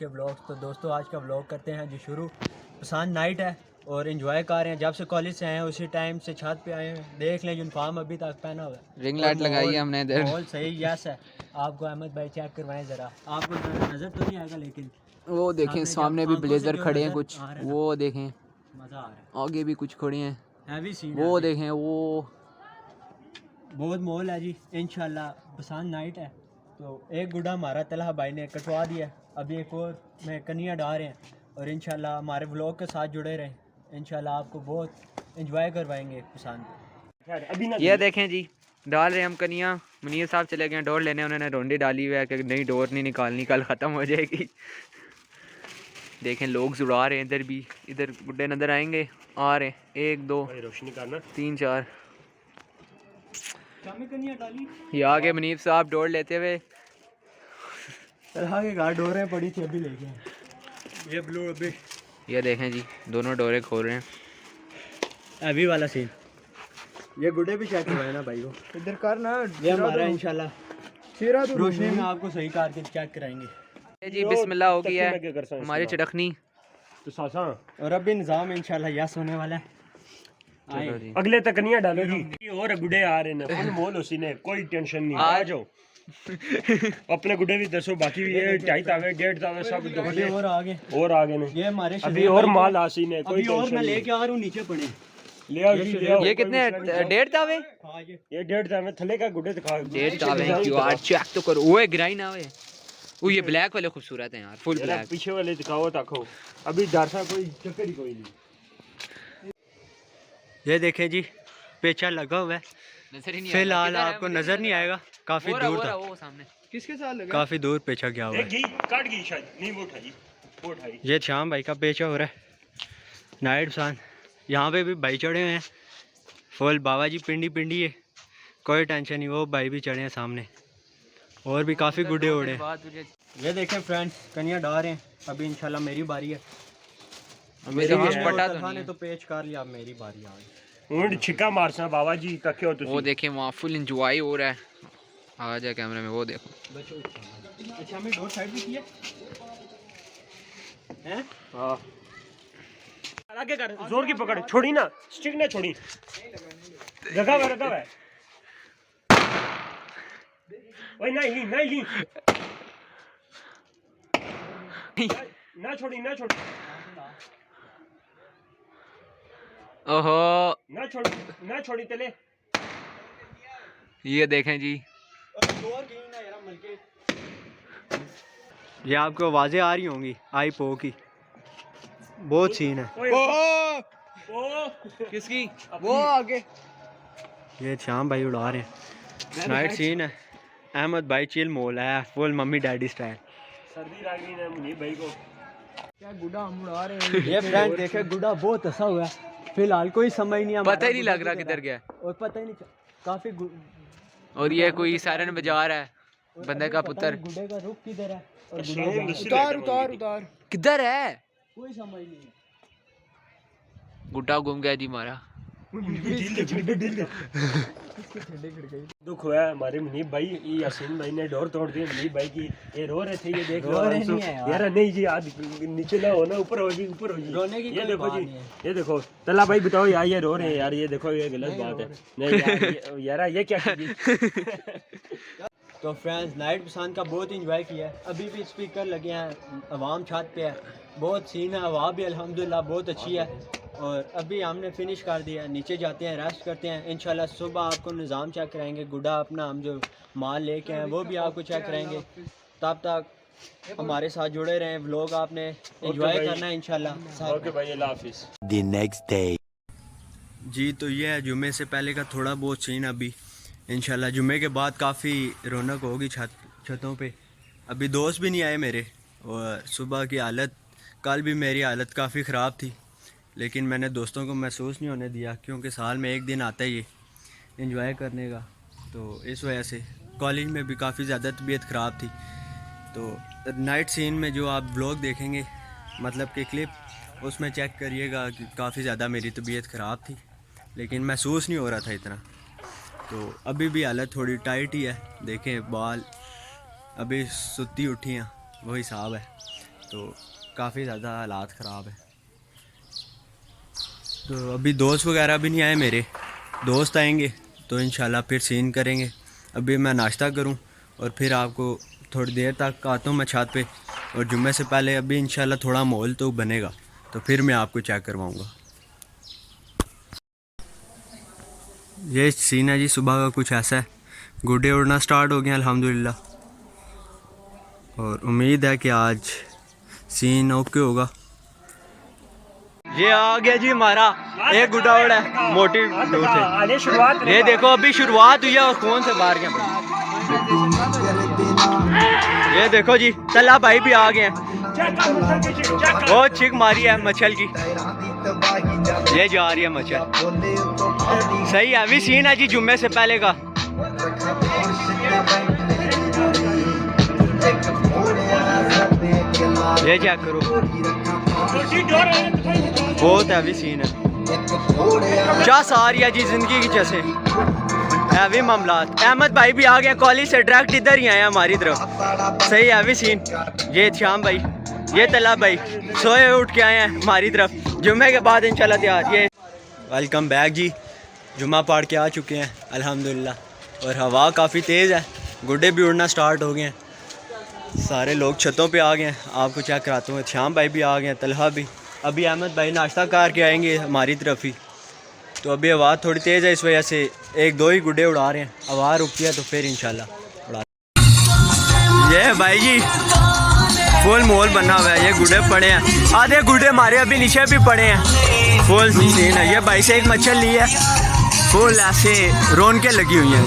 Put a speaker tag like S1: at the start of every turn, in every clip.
S1: के व्लॉग्स। तो दोस्तों आज का व्लॉग करते हैं जो शुरू। पसंद नाइट है और एंजॉय कर रहे हैं। जब से कॉलेज से आए हैं उसी टाइम से छत पे आए हैं। देख लें यूनिफॉर्म अभी तक पहना हुआ है,
S2: रिंग लाइट लगाई है हमने इधर।
S1: माहौल सही यस है। आपको अहमद भाई चेक करवाएं ज़रा, आपको नज़र तो नहीं आएगा लेकिन
S2: वो देखें सामने भी ब्लेजर खड़े हैं कुछ, वो देखें
S1: मज़ा आ रहा है।
S2: आगे भी कुछ खड़े हैं,
S1: हैवी सीन
S2: वो
S1: है,
S2: देखें वो
S1: बहुत माहौल है जी। इंशाल्लाह पसंद नाइट है। तो एक गुड्डा हमारा तलहा भाई ने कटवा दिया, अभी एक और में कनिया डाल रहे हैं और इंशाल्लाह हमारे व्लॉग के साथ जुड़े रहें। इंशाल्लाह आपको बहुत एंजॉय करवाएंगे पसंद।
S2: ये देखें जी डाल रहे हैं हम कनिया। मुनीर साहब चले गए डोर लेने, उन्होंने रोंडी डाली हुई है कि नहीं डोर नहीं निकालनी, कल ख़त्म हो जाएगी। देखें लोग जुड़ा रहे हैं, इधर भी, इधर गुड्डे नज़र आएंगे, आ रहे हैं 1 2 3 4। ये आगे मुनीर साहब डोर लेते हुए।
S1: तलहा के घर डोरें पड़ी थी, अभी लेके आए। ये ब्लू अभी,
S2: ये देखें जी दोनों डोरे खोल रहे हैं।
S1: अभी वाला सीन। ये गुड्डे भी चेक करवाए ना भाई को, इधर कर ना। ये हमारा इंशाल्लाह रोशनी में आपको सही करके चेक कराएंगे।
S2: ये जी बिस्मिल्लाह हो गया है हमारी चटखनी
S3: तो सासा
S1: और अभी निज़ाम इंशाल्लाह यस होने वाला है।
S2: चलो जी
S3: अगले तक नहीं डालो जी। और गुडे आ रहे हैं, फुल मोल उसी ने, कोई टेंशन नहीं। आ जाओ अपने गुडे भी दसो, बाकी भी ये 2.5 तावे 1.5 तावे सब
S1: गुड्डे और आगे
S3: ने
S1: ये हमारे
S3: अभी और माल आसी ने, कोई
S1: अभी और
S3: टेंशन
S1: मैं
S3: नहीं।
S1: लेके आ रहा हूँ, नीचे पड़े
S3: ले आओ जी, ले आओ।
S2: ये कितने 1.5 तावे?
S1: हाँ ये
S3: ये 1.5 तावे थले का गुडे दिखा।
S2: 1.5 तावे यार, चेक तो करो। ओए ग्राइन ना हुए वो, ये ब्लैक वाले खूबसूरत हैं यार, फुल ब्लैक।
S3: पीछे वाले दिखाओ ताको, अभी डरसा कोई चक्कर ही कोई नहीं।
S1: ये देखें जी पेचा लगा हुआ है,
S2: नजर ही नहीं
S1: फिलहाल आपको नजर नहीं आएगा, काफी दूर था,
S2: वो सामने
S3: किसके साथ लगा?
S1: काफी दूर पेचा गया हुआ है।
S3: घी काट गई शायद, नहीं वो उठाई, वो उठाई।
S1: ये श्याम भाई का पेचा हो रहा है नाइट सान। यहाँ पे भी भाई चढ़े हुए हैं फुल, बाबा जी पिंडी है, कोई टेंशन नहीं। वो भाई भी चढ़े हैं सामने, और भी काफ़ी गुड्डे उड़े। ये देखें फ्रेंड्स कनिया डाल रहे हैं, अभी इंशाल्लाह मेरी बारी है।
S2: मेरी पटा
S1: तो पेच कर लिया, अब मेरी बारी आ गई।
S3: उन छिका मारसा बाबा जी तक हो।
S2: वो देखें वहाँ फुल एंजॉय हो रहा है। आ जाए कैमरे में, वो देखो।
S1: अच्छा हमें दो साइड भी किया हैं।
S3: हां आगे कर, जोर की पकड़, छोड़ी ना, स्टिक ना छोड़ी, रखा है। ओए नहीं ना छोड़ी
S2: ओहो
S3: ना छोड़ी तले।
S2: ये देखें जी,
S1: ये आपको आवाजें आ रही होंगी आई पो की, बहुत सीन है।
S2: किसकी? वो आगे
S1: ये श्याम भाई उड़ा रहे हैं, नाइट सीन है। अहमद भाई चिल मोल है, फुल मम्मी डैडी स्टाइल।
S3: सर्दी लग गई ना मुनीब भाई को।
S1: क्या गुड्डा हम उड़ा रहे हैं। ये फ्रेंड देखे गुड्डा बहुत हंसा हुआ है, फिलहाल कोई समझ नहीं,
S2: पता ही नहीं लग रहा किधर गया,
S1: और पता ही नहीं काफी
S2: और ये कोई सायरन बजा रहा है, बंदे का पुत्र।
S1: गुड्डे का रुख किधर है और
S3: उतार
S2: किधर है,
S1: कोई समझ नहीं है।
S2: गुड्डा गुम गया जी हमारा।
S3: दुख हुआ हमारे मुनीब भाई, ये यासीन भाई ने डोर तोड़ दी मुनीब भाई की। ये रो रहे थे, ये देख लो यार। नहीं जी आज नीचे ना हो ना, ऊपर हो जी, ऊपर हो जी।
S1: रोने की
S3: ये
S1: कोई
S3: देखो
S1: बात
S3: जी,
S1: नहीं है।
S3: ये देखो तला भाई बताओ यार, ये रो रहे हैं यार, ये देखो ये गलत बात है। नहीं यार ये क्या की।
S1: तो फ्रेंड्स नाइट पसंद का बहुत इंजॉय किया है। अभी भी स्पीकर लगे हैं, अवाम छत पे है, बहुत सीन है। हवा भी अल्हम्दुलिल्लाह बहुत अच्छी है। और अभी हमने फिनिश कर दिया, नीचे जाते हैं, रेस्ट करते हैं। इंशाल्लाह सुबह आपको निज़ाम चेक कराएंगे, गुड्डा अपना हम जो माल लेके हैं वो भी आपको चेक कराएंगे। तब तक हमारे साथ जुड़े रहें, व्लॉग आपने एंजॉय करना है इंशाल्लाह।
S3: ओके भाई, अल्लाह हाफिज़।
S4: The next day.
S1: जी तो ये है जुमे से पहले का थोड़ा बहुत सीन। अभी इंशाल्लाह जुमे के बाद काफ़ी रौनक होगी छतों पे। अभी दोस्त भी नहीं आए मेरे, और सुबह की हालत, कल भी मेरी हालत काफ़ी ख़राब थी, लेकिन मैंने दोस्तों को महसूस नहीं होने दिया, क्योंकि साल में एक दिन आता ही है एंजॉय करने का। तो इस वजह से कॉलेज में भी काफ़ी ज़्यादा तबीयत ख़राब थी। तो नाइट सीन में जो आप व्लॉग देखेंगे, मतलब कि क्लिप, उसमें चेक करिएगा कि काफ़ी ज़्यादा मेरी तबीयत ख़राब थी, लेकिन महसूस नहीं हो रहा था इतना। तो अभी भी हालत थोड़ी टाइट ही है, देखें बाल अभी सुती उठी हैं, वही हिसाब है। तो काफ़ी ज़्यादा हालात ख़राब है। तो अभी दोस्त वगैरह भी नहीं आए मेरे, दोस्त आएंगे तो इंशाल्लाह फिर सीन करेंगे। अभी मैं नाश्ता करूं और फिर आपको थोड़ी देर तक आता हूं मैं छत पे, और जुम्मे से पहले अभी इंशाल्लाह थोड़ा माहौल तो बनेगा तो फिर मैं आपको चेक करवाऊंगा। ये सीन है जी सुबह का, कुछ ऐसा है। गुड्डे उड़ना स्टार्ट हो गए अल्हम्दुलिल्लाह, और उम्मीद है कि आज सीन ओके होगा। ये आ गया जी हमारा एक गुड्डा उड़ा है मोटी दूर से।
S3: शुरुआत
S1: ये देखो अभी शुरुआत हुई है और कौन से बाहर गया। ये देखो जी तला भाई भी आ गए हैं, बहुत छिक मारी है मच्छल की, ये जा रही है मच्छल। सही है, अभी सीन है जी जुम्मे से पहले का। ये चेक करो, बहुत हैवी सीन है। चास आ रही है जी जिंदगी की जैसे हैवी मामलात। अहमद भाई भी आ गए कॉलेज से, डायरेक्ट इधर ही आए हमारी तरफ। सही हैवी सीन। ये श्याम भाई, ये तला भाई सोए उठ के आए हैं हमारी तरफ, जुम्मे के बाद इंशाल्लाह तैयार। ये वेलकम बैक जी, जुम्मा पढ़ के आ चुके हैं अल्हम्दुलिल्लाह, और हवा काफ़ी तेज़ है, गुड्डे भी उड़ना स्टार्ट हो गए हैं, सारे लोग छतों पे आ गए हैं। आपको चेक कराता हूँ, श्याम भाई भी आ गए हैं, तलहा भी। अभी अहमद भाई नाश्ता करके आएंगे हमारी तरफ ही, तो अभी आवाज़ थोड़ी तेज़ है इस वजह से एक दो ही गुड्डे उड़ा रहे हैं। आवाज़ रुकती है तो फिर इंशाल्लाह उड़ा। ये भाई जी फुल माहौल बना हुआ है, ये गुड्डे पड़े हैं, आधे गुड्डे हमारे अभी नीचे भी पड़े हैं, फुल सीन है। ये भाई से एक मच्छर ली है, फुल ऐसे रौनकें लगी हुई हैं।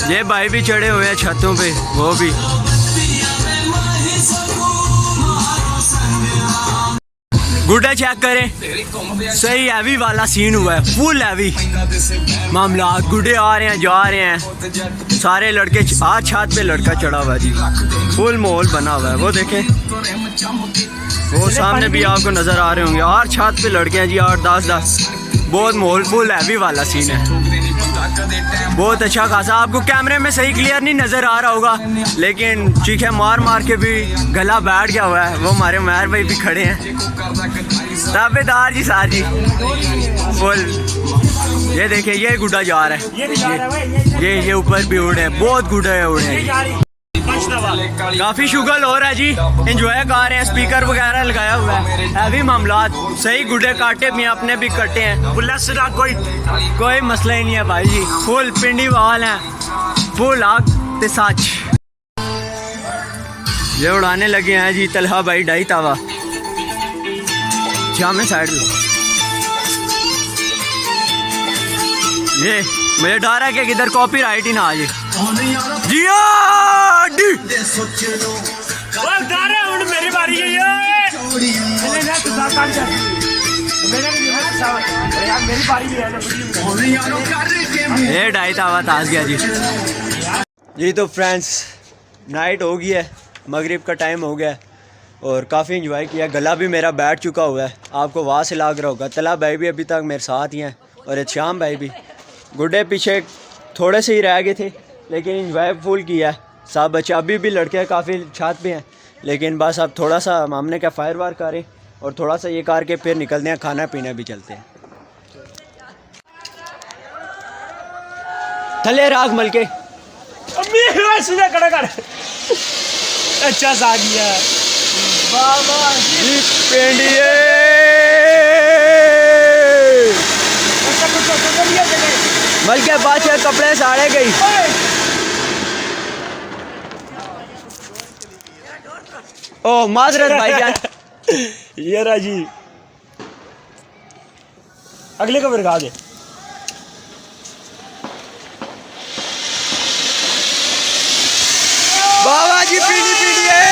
S1: ये भाई भी चढ़े हुए हैं छतों पे, वो भी। गुड्डा चेक करें, सही हैवी वाला सीन हुआ है, फुल हैवी मामला। गुड्डे आ रहे हैं जा रहे हैं, सारे लड़के आज छत पे लड़का चढ़ा हुआ है जी, फुल माहौल बना हुआ है। वो देखें, वो सामने भी आपको नज़र आ रहे होंगे, और छत पे लड़के हैं जी 8-10, बहुत माहौल फुल हैवी वाला सीन है, बहुत अच्छा खासा। आपको कैमरे में सही क्लियर नहीं नज़र आ रहा होगा, लेकिन चीखें मार मार के भी गला बैठ गया हुआ है। वो हमारे उमर भाई भी खड़े हैं, ताबेदार जी सार जी फुल। ये देखिए ये गुड्डा जा रहा है, ये ऊपर भी उड़े हैं, बहुत गुड्डे उड़े हैं। काफ़ी शुगल हो रहा है जी, एंजॉय कर रहे हैं, स्पीकर वगैरह लगाया हुआ है, हैवी मामलात। सही गुड्डे काटे भी अपने भी कटे हैं, कोई मसला ही नहीं है भाई जी, फुल पिंडी वाल है, फुल आग ते सच। ये उड़ाने लगे हैं जी तलहा भाई डाई तावा, जामे साइड लो। ये मुझे डर है कि किधर कॉपीराइट ही ना आ जाए। मेरी बारी है ये ढाई तावा ताज गया जी। तो फ्रेंड्स नाइट हो गई है, मगरिब का टाइम हो गया है, और काफ़ी इंजॉय किया। गला भी मेरा बैठ चुका हुआ है, आपको वहाँ से लाग रहा होगा। तला भाई भी अभी तक मेरे साथ ही हैं, और श्याम भाई भी। गुड्डे पीछे थोड़े से ही रह गए थे, लेकिन इंजॉय फुल किया है सब बच्चे। अभी भी लड़के काफ़ी छत पे हैं, लेकिन बस अब थोड़ा सा हमने क्या फायर वार करें और थोड़ा सा ये करके फिर निकलते हैं, खाना पीना भी चलते हैं। थले राग मल के
S3: अच्छा सा गया
S1: मल के बादशाह कपड़े साड़े गई। ओ माजरत भाईजान।
S3: ये रहा जी, अगले को बिरगा दे।
S1: बाबा जी पीली पीली है।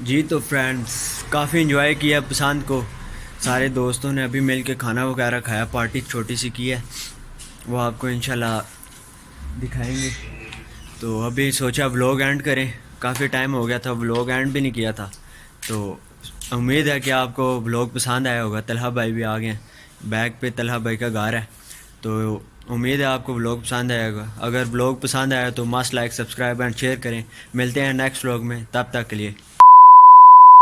S1: जी तो फ्रेंड्स काफ़ी इन्जॉय किया पसंद को, सारे दोस्तों ने अभी मिल के खाना वगैरह खाया, पार्टी छोटी सी की है, वो आपको इंशाल्लाह दिखाएंगे। तो अभी सोचा व्लॉग एंड करें, काफ़ी टाइम हो गया था व्लॉग एंड भी नहीं किया था, तो उम्मीद है कि आपको व्लॉग पसंद आया होगा। तलहा भाई भी आ गए, बैक पे तलहा भाई का घर है, तो उम्मीद है आपको व्लॉग पसंद आएगा। अगर व्लॉग पसंद आया तो must like subscribe and share करें। मिलते हैं नेक्स्ट व्लॉग में, तब तक के लिए